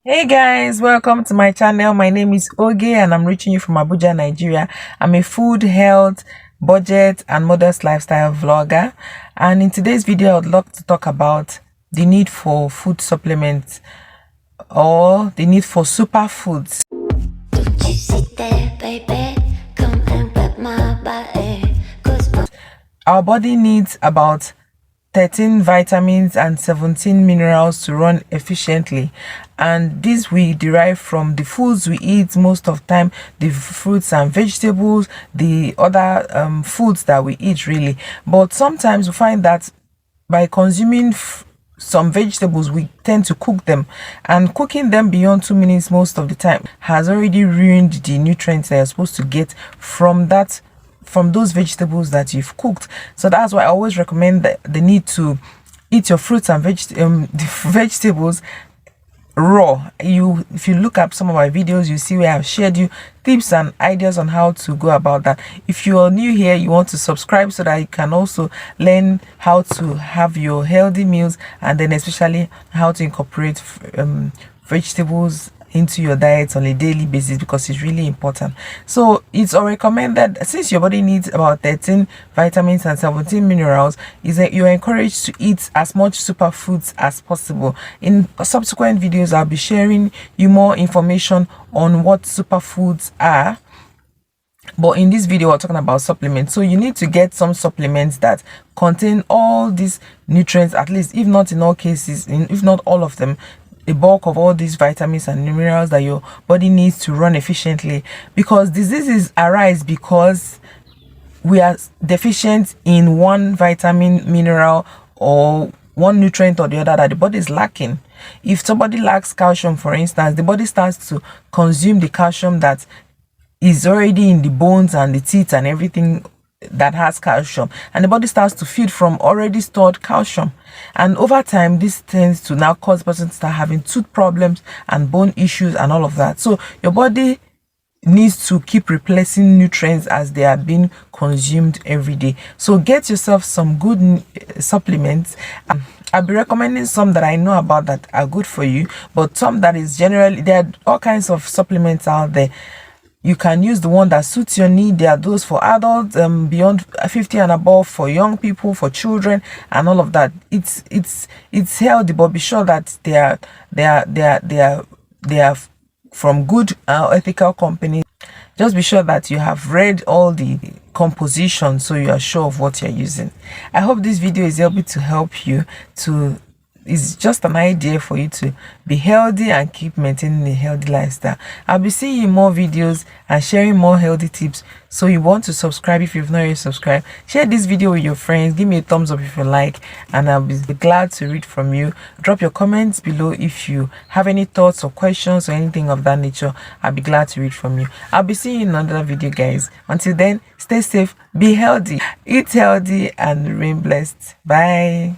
Hey guys, welcome to my channel. My name is Oge and I'm reaching you from Abuja, Nigeria. I'm a food, health, budget and modest lifestyle vlogger. And in today's video, I would love to talk about the need for food supplements or the need for superfoods. Our body needs about 13 vitamins and 17 minerals to run efficiently, and this we derive from the foods we eat most of the time, the fruits and vegetables, the other foods that we eat really. But sometimes we find that by consuming some vegetables, we tend to cook them, and cooking them beyond 2 minutes most of the time has already ruined the nutrients that you're supposed to get from those vegetables that you've cooked. So that's why I always recommend the need to eat your fruits and vegetables raw. If you look up some of my videos, you see where I've shared you tips and ideas on how to go about that. If you are new here, you want to subscribe so that you can also learn how to have your healthy meals, and then especially how to incorporate vegetables into your diet on a daily basis, because it's really important. So it's recommended, since your body needs about 13 vitamins and 17 minerals, is that you're encouraged to eat as much superfoods as possible. In subsequent videos, I'll be sharing you more information on what superfoods are, but in this video we're talking about supplements. So you need to get some supplements that contain all these nutrients, at least, if not in all cases, if not all of them, a bulk of all these vitamins and minerals that your body needs to run efficiently. Because diseases arise because we are deficient in one vitamin, mineral, or one nutrient or the other that the body is lacking. If somebody lacks calcium, for instance, the body starts to consume the calcium that is already in the bones and the teeth and everything that has calcium, and the body starts to feed from already stored calcium, and over time this tends to now cause the person to start having tooth problems and bone issues and all of that. So your body needs to keep replacing nutrients as they are being consumed every day. So get yourself some good supplements. I'll be recommending some that I know about that are good for you, but some that is generally, there are all kinds of supplements out there. You can use the one that suits your need. There are those for adults, beyond 50 and above, for young people, for children, and all of that. It's healthy, but be sure that they are from good ethical companies. Just be sure that you have read all the composition so you are sure of what you're using. I hope this video is able to help you to. It's just an idea for you to be healthy and keep maintaining a healthy lifestyle. I'll be seeing you more videos and sharing more healthy tips. So you want to subscribe if you've not already subscribed. Share this video with your friends. Give me a thumbs up if you like, and I'll be glad to read from you. Drop your comments below if you have any thoughts or questions or anything of that nature. I'll be glad to read from you. I'll be seeing you in another video, guys. Until then, stay safe, be healthy, eat healthy, and remain blessed. Bye.